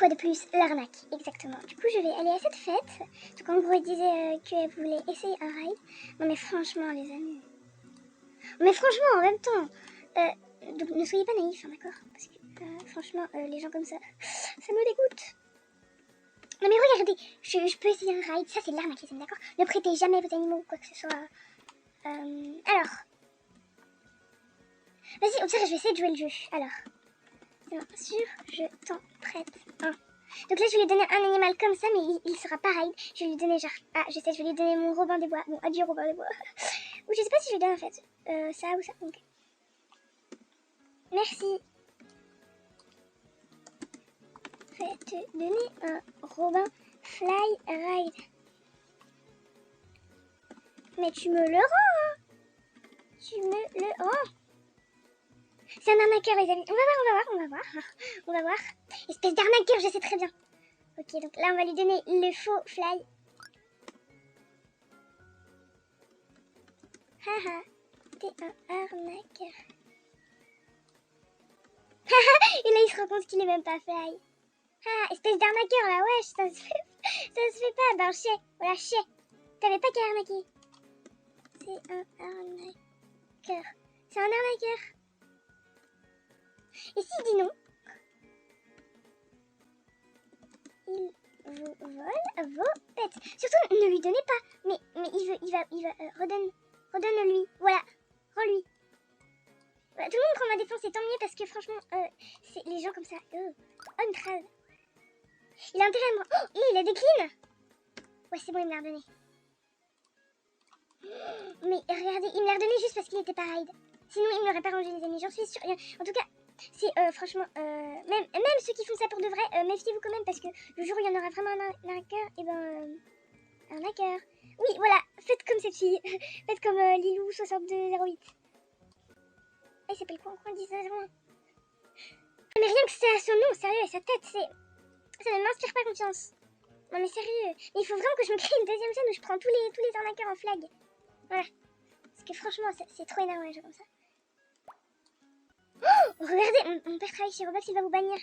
fois de plus, l'arnaque, exactement. Du coup, je vais aller à cette fête. Donc, en gros, elle disait qu'elle voulait essayer un ride. Non, mais franchement, les amis. Mais franchement, en même temps, donc, ne soyez pas naïfs, hein, d'accord? Parce que, franchement, les gens comme ça me dégoûte. Non, mais regardez, je peux essayer un ride. Ça, c'est de l'arnaque, les amis, d'accord? Ne prêtez jamais vos animaux ou quoi que ce soit. Alors. Vas-y, au pire, je vais essayer de jouer le jeu. Alors. C'est bon, sûr, je t'en prête un. Donc là, je vais lui donner un animal comme ça, mais il sera pareil. Je vais lui donner genre... Ah, je sais, je vais lui donner mon Robin des Bois. Mon adieu Robin des Bois. Ou je sais pas si je lui donne en fait. Ça ou ça. Donc. Merci. Je vais te donner un Robin Fly Ride. Mais tu me le rends, hein. Tu me le rends. C'est un arnaqueur, les amis. On va voir. Espèce d'arnaqueur, je sais très bien. Ok, donc là, on va lui donner le faux Fly. Haha, t'es un arnaqueur. Haha, et là, il se rend compte qu'il est même pas Fly. Ah, espèce d'arnaqueur, là, wesh, ça se fait pas. Ben, chier, voilà, chier. T'avais pas qu'à arnaquer. C'est un arnaqueur. C'est un arnaqueur. Et s'il dit non, il vous vole vos pets. Surtout, ne lui donnez pas. Mais il va, redonne-lui. Voilà, rends-lui. Voilà, tout le monde prend ma défense et tant mieux parce que franchement, c'est les gens comme ça. Oh, une phrase. Il a intérêt à moi. Oh, il a décline. Ouais, c'est bon, il me l'a redonné. Mais regardez, il me l'a redonné juste parce qu'il était pas raid. Sinon, il me l'aurait pas rendu, les amis. J'en suis sûre. En tout cas, c'est franchement, même ceux qui font ça pour de vrai, méfiez-vous quand même parce que le jour où il y en aura vraiment un hacker, et ben, un hacker. Oui, voilà, faites comme cette fille. Faites comme Lilou6208. Elle s'appelle quoi encore 1901. Mais rien que c'est à son nom, sérieux, sa tête, ça ne m'inspire pas confiance. Non mais sérieux, il faut vraiment que je me crée une deuxième chaîne où je prends tous les arnaqueurs en flag. Voilà. Parce que franchement, c'est trop énervant les jeux comme ça. Oh, regardez, mon père travaille chez Roblox, il va vous bannir.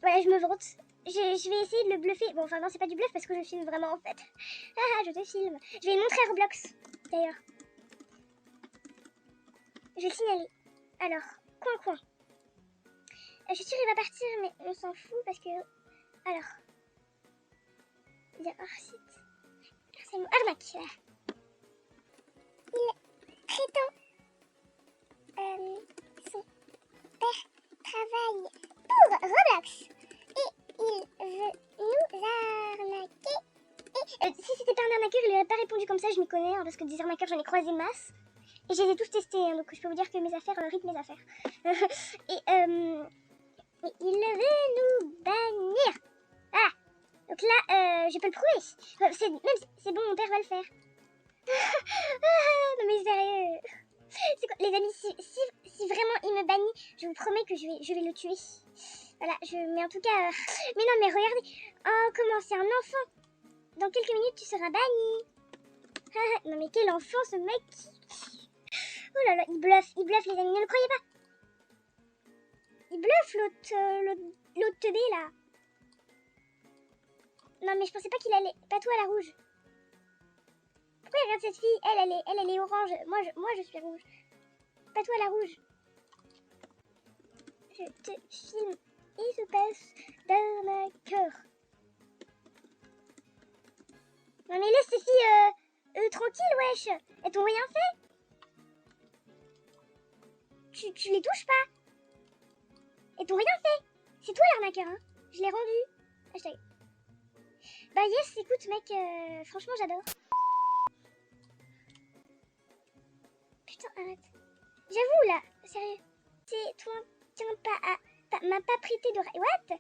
Voilà, je me vante. Je vais essayer de le bluffer. Bon, enfin non, c'est pas du bluff parce que je filme vraiment en fait. Ah, je te filme. Je vais le montrer à Roblox, d'ailleurs. Je vais le signaler. Alors, coin. Je suis sûre qu'il va partir, mais on s'en fout parce que... Alors... Il y a hors site. Harcèlement. Arnaque. Il prétend... son père travaille pour Roblox. Et il veut nous arnaquer. Et si c'était pas un arnaqueur, il n'aurait pas répondu comme ça, je m'y connais, hein, parce que des arnaqueurs, j'en ai croisé masse. Et je les ai tous testés, hein, donc je peux vous dire que mes affaires rythment mes affaires. Et il veut nous bannir. Ah, donc là, je peux le prouver. C'est bon, mon père va le faire. Non mais sérieux. C'est quoi, les amis, si vraiment il me bannit, je vous promets que je vais le tuer. Voilà, mais en tout cas... Mais non, mais regardez. Oh, comment c'est un enfant. Dans quelques minutes, tu seras banni. Non mais quel enfant, ce mec. Oh là là, il bluffe, les amis, ne le croyez pas. Il bluffe l'autre teubé, là. Non mais je pensais pas qu'il allait... Pas toi, la rouge. Pourquoi regarde cette fille, elle est orange. Moi, je suis rouge. Pas toi, la rouge. Je te filme. Il se passe d'arnaqueur. Non mais laisse ces filles tranquilles, wesh. Elles t'ont rien fait. Tu les touches pas. Elles t'ont rien fait. C'est toi l'arnaqueur, hein. Je l'ai rendu. Hashtag. Bah yes, écoute mec, franchement j'adore. Putain, arrête. J'avoue là, sérieux. C'est toi qui m'a pas prêté de ride. What?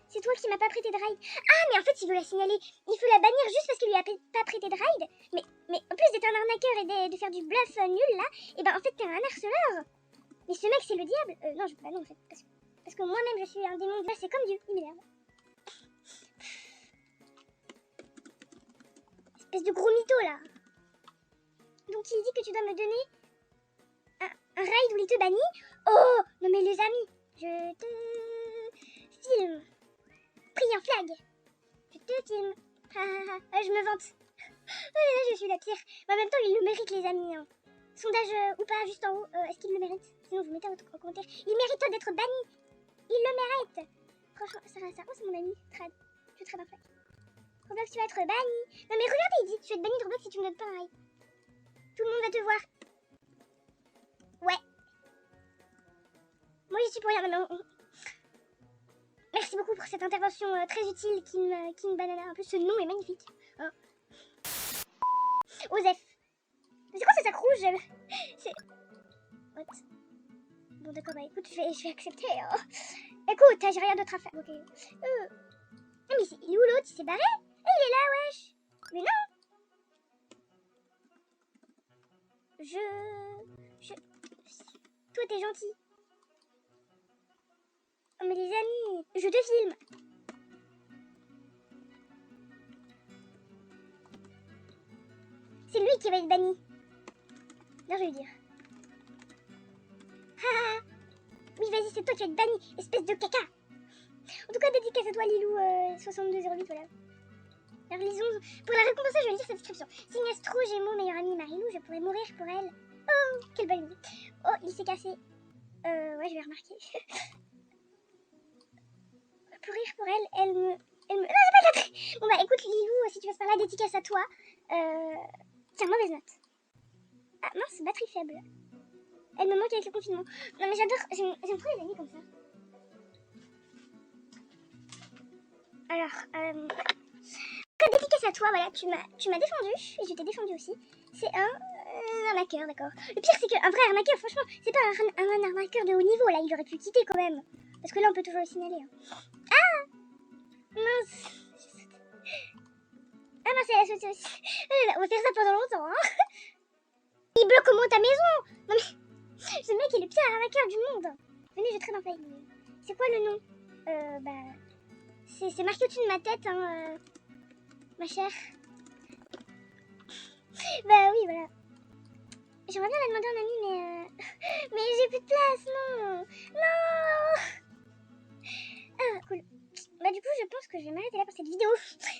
C'est toi qui m'as pas prêté de ride. Ah, mais en fait, il veut la signaler. Il faut la bannir juste parce qu'il lui a pas prêté de ride. Mais en plus d'être un arnaqueur et de faire du bluff nul là, et ben en fait, t'es un harceleur. Mais ce mec, c'est le diable. Non, bah non, en fait. Parce que moi-même, je suis un démon. Là, c'est comme Dieu. Il m'énerve. Espèce de gros mytho là. Donc, il dit que tu dois me donner un ride où il te bannit. Oh, non mais les amis, je te filme. Pris en flag. Je te filme. Je me vante. Oh là là, je suis la pire. Mais en même temps, il le mérite, les amis. Hein. Sondage ou pas, juste en haut. Est-ce qu'il le mérite? Sinon, vous mettez en commentaire. Il mérite d'être banni. Il le mérite. Franchement, ça. Oh, c'est mon ami. Trad. Je trade un flag. Roblox, tu vas être banni. Non, mais regardez, il dit tu vas être banni de Roblox si tu me donnes pas un raid. Tout le monde va te voir. Ouais. Moi, j'y suis pour rien. Non, merci beaucoup pour cette intervention très utile, King Banana. En plus, ce nom est magnifique. Hein. Osef. C'est quoi ce sac rouge? C'est... What? Bon, d'accord, bah écoute, je vais accepter. Hein. Écoute, j'ai rien d'autre à faire. Ok. Non, mais il est où l'autre? Il s'est barré? Il est là, wesh. Mais non. Toi, t'es gentil. Oh, mais les amis, je te filme. C'est lui qui va être banni. Non, je vais lui dire. Oui, vas-y, c'est toi qui vas être banni, espèce de caca. En tout cas, dédicace à toi, Lilou 6208, voilà. Alors, lisons. Pour la récompenser, je vais lire sa description. Signe Astro, Gémeaux, meilleure amie Marilou, je pourrais mourir pour elle. Oh, quelle belle idée. Oh, il s'est cassé. Ouais, je vais remarquer. Pour rire pour elle, elle me... Non, j'ai pas capté. Bon, bah, écoute, Lilou, si tu passes par là, dédicace à toi. Tiens, mauvaise note. Ah, mince, batterie faible. Elle me manque avec le confinement. Non, mais j'adore, j'aime trop les amis comme ça. Alors, dédicace à toi, voilà, tu m'as défendu, et je t'ai défendu aussi. C'est un arnaqueur, d'accord. Le pire, c'est qu'un vrai arnaqueur, franchement, c'est pas un arnaqueur de haut niveau, là, il aurait pu quitter quand même. Parce que là, on peut toujours le signaler. Hein. Ah mince. Ah mince, elle a sauté aussi. On va faire ça pendant longtemps, hein. Il bloque comment ta maison? Non mais, ce mec est le pire arnaqueur du monde. Venez, je traîne en faille. C'est quoi le nom? Bah... C'est marqué au-dessus de ma tête, hein, ma chère. Bah oui, voilà. J'aimerais bien la demander en ami, mais... mais j'ai plus de place, non. Non. Ah, cool. Bah du coup, je pense que je vais m'arrêter là pour cette vidéo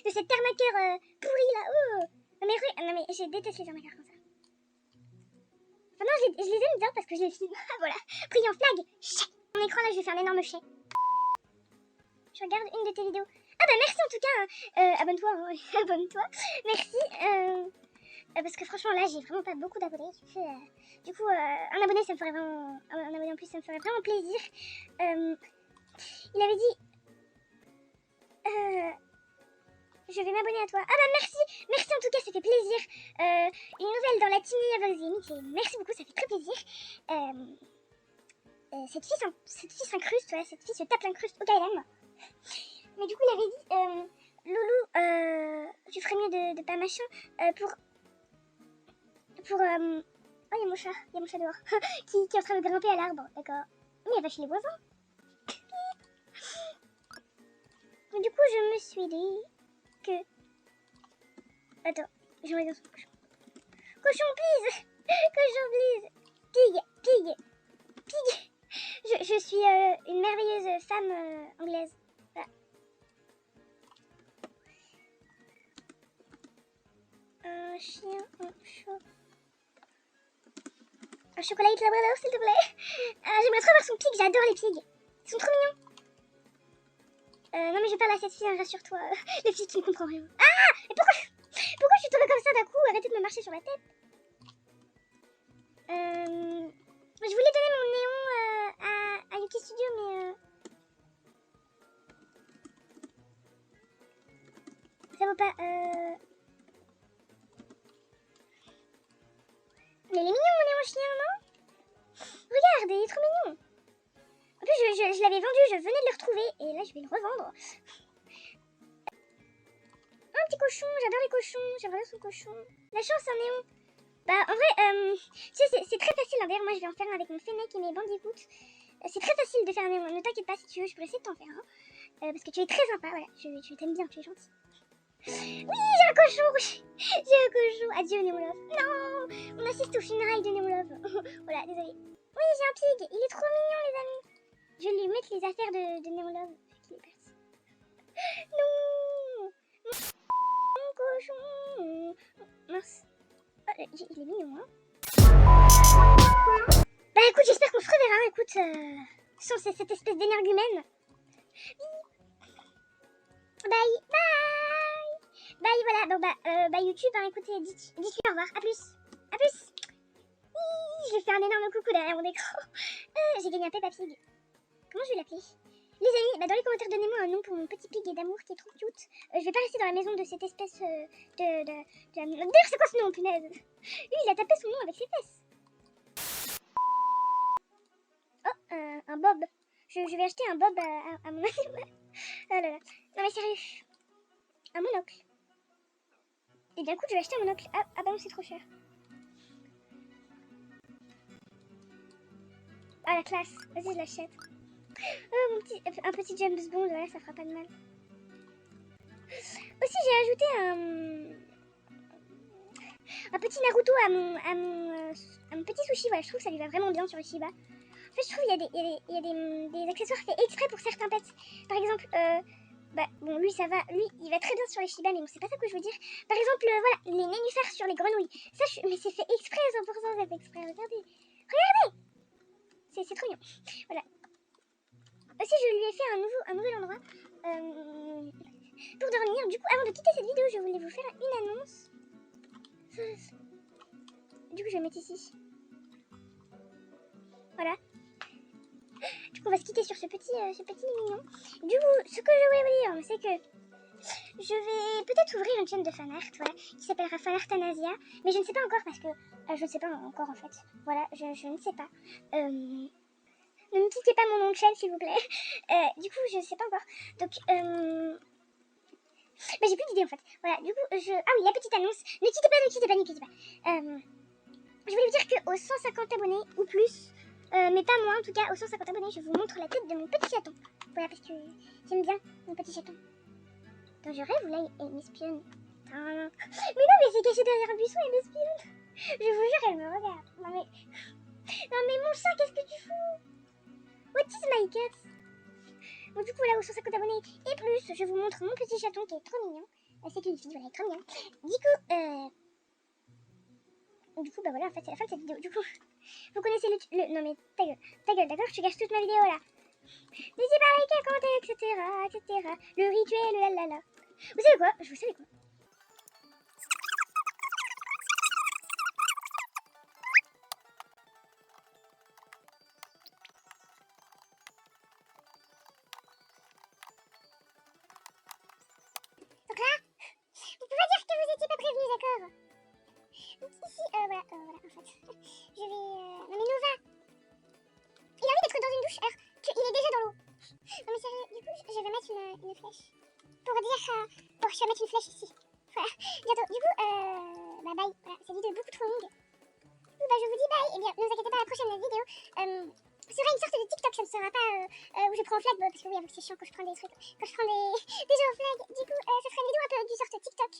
de cet arnaqueur pourri, là. Oh. Non mais je déteste les arnaqueurs comme ça. Enfin non, je les aime bien parce que je les filme. Voilà. Pris en flag. Chais. Mon écran, là, je vais faire un énorme chais. Je regarde une de tes vidéos. Ah bah merci en tout cas. Abonne-toi, hein. Abonne-toi. Merci. Parce que franchement là j'ai vraiment pas beaucoup d'abonnés. Du coup un abonné ça me ferait vraiment. Un abonné en plus ça me ferait vraiment plaisir. Il avait dit je vais m'abonner à toi. Ah bah merci. Merci en tout cas, ça fait plaisir. Une nouvelle dans la team Yavaxine. Merci beaucoup, ça fait très plaisir. Cette fille s'incruste, ouais, cette fille se tape l'incruste au KLM. Mais du coup, il avait dit, Loulou, tu ferais mieux de pas machin, oh, il y a mon chat dehors, qui est en train de grimper à l'arbre, d'accord. Mais elle va chez les voisins. Mais du coup, je me suis dit que... Attends, j'aimerais dire son cochon. Cochon, please. Cochon, please. Pig. Je suis une merveilleuse femme anglaise. Voilà. Un chien, un chat. Un chocolat labrador, s'il te plaît. J'aimerais trop voir son pig, j'adore les pigs. Ils sont trop mignons. Non mais je parle à cette fille, hein, rassure-toi. Les filles qui ne comprennent rien. Ah, mais pourquoi je suis tombée comme ça d'un coup? Arrêtez de me marcher sur la tête. Je voulais donner mon néon à Yuki Studio, mais... ça vaut pas... Mais il est mignon mon néon chien, non? Regarde, il est trop mignon. En plus, je l'avais vendu, je venais de le retrouver. Et là, je vais le revendre. Un petit cochon, j'adore les cochons. J'aimerais son cochon. La chance, un néon. Bah, en vrai, tu sais, c'est très facile. Hein. D'ailleurs, moi, je vais en faire un avec mon Fennec et mes bandicoots. C'est très facile de faire un néon. Ne t'inquiète pas, si tu veux, je pourrais essayer de t'en faire un. Parce que tu es très sympa, voilà. Je t'aime bien, tu es gentil. Oui, j'ai un cochon, oui. J'ai un cochon. Adieu, Néolove. Non, on assiste au funérailles de Néolove. Voilà, désolé. Oui, j'ai un pig. Il est trop mignon, les amis. Je vais lui mettre les affaires de Néolove. Non. Mon cochon. Mince. Oh, il est mignon, hein. Bah écoute, j'espère qu'on se reverra. Écoute, sans cette espèce d'énergumène. Bye, bye. Bye, voilà. Bon bah YouTube, hein, écoutez, dites-lui au revoir. À plus. À plus. Je vais faire un énorme coucou derrière mon écran. J'ai gagné un Peppa Pig. Comment je vais l'appeler? Les amis, bah dans les commentaires, donnez-moi un nom pour mon petit pig d'amour qui est trop cute. Je vais pas rester dans la maison de cette espèce D'ailleurs, c'est quoi ce nom, punaise? Lui, il a tapé son nom avec ses fesses. Oh, un bob. Je vais acheter un bob à mon animal. Oh là là. Non mais sérieux. Un monocle. Et d'un coup, je vais acheter un monocle. Ah bah non, c'est trop cher. Ah la classe. Vas-y, je l'achète. Oh, un petit James Bond, voilà, ça fera pas de mal. Aussi, j'ai ajouté un petit Naruto à mon petit sushi. Voilà, je trouve que ça lui va vraiment bien sur le Shiba. En fait, je trouve qu'il y a des accessoires faits exprès pour certains pets. Par exemple, bah, bon, lui, ça va. Lui, il va très bien sur les Shiba, mais bon, c'est pas ça que je veux dire. Par exemple, voilà, les nénuphars sur les grenouilles. Ça, mais c'est fait exprès, 100% c'est fait exprès. Regardez. Regardez. C'est trop mignon. Voilà. Aussi, je lui ai fait un nouvel endroit pour dormir. Du coup, avant de quitter cette vidéo, je voulais vous faire une annonce. Du coup, je vais mettre ici. Voilà. Du coup, on va se quitter sur ce petit mignon. Du coup, ce que je voulais vous dire, c'est que je vais peut-être ouvrir une chaîne de fanart, voilà, qui s'appellera Fanartanasia. Mais je ne sais pas encore parce que... je ne sais pas encore, en fait. Voilà, je ne sais pas. Ne me quittez pas mon nom de chaîne, s'il vous plaît. Du coup, je ne sais pas encore. Donc, bah, j'ai plus d'idées, en fait. Voilà, du coup, ah oui, la petite annonce. Ne quittez pas, ne quittez pas, ne quittez pas. Je voulais vous dire qu'aux 150 abonnés ou plus, mais pas moins en tout cas, aux 150 abonnés, je vous montre la tête de mon petit chaton. Voilà, parce que j'aime bien mon petit chaton. Quand je rêve, là, il m'espionne. Mais non, mais c'est caché derrière un buisson, il m'espionne. Je vous jure, elle me regarde. Non mais mon chat, qu'est-ce que tu fous? What is my cat? Bon, du coup, là, aux 150 abonnés et plus, je vous montre mon petit chaton qui est trop mignon. C'est une fille, voilà, elle est trop mignonne. Du coup, bah voilà, en fait, c'est la fin de cette vidéo. Du coup, vous connaissez le... Non mais, ta gueule, d'accord? Je te gâche toute ma vidéo, là. N'hésitez pas à liker, commenter, etc. Le rituel, le lalala. Vous savez quoi? Vous savez quoi? Donc là, vous pouvez dire que vous n'étiez pas prévenus, d'accord? Donc ici, voilà, en fait, je vais... Non mais Nova, il a envie d'être dans une douche, alors qu'il est déjà dans l'eau. Non mais sérieux, du coup, je vais mettre une flèche. Pour dire... Bon, je vais mettre une flèche ici. Voilà, bientôt. Du coup, bah bye, voilà, cette vidéo est beaucoup trop longue. Bah je vous dis bye, et bien, ne vous inquiétez pas, la prochaine vidéo sera une sorte de TikTok, ça ne sera pas où je prends en flag, parce que oui, c'est chiant quand je prends des trucs, quand je prends des jeux en flag. Du coup, ça sera une vidéo un peu du sorte TikTok.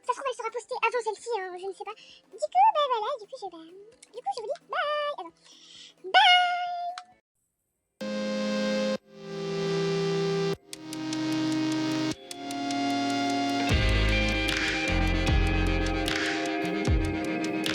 Ça se trouve, elle sera postée avant celle-ci, hein, je ne sais pas. Du coup, bah voilà, du coup,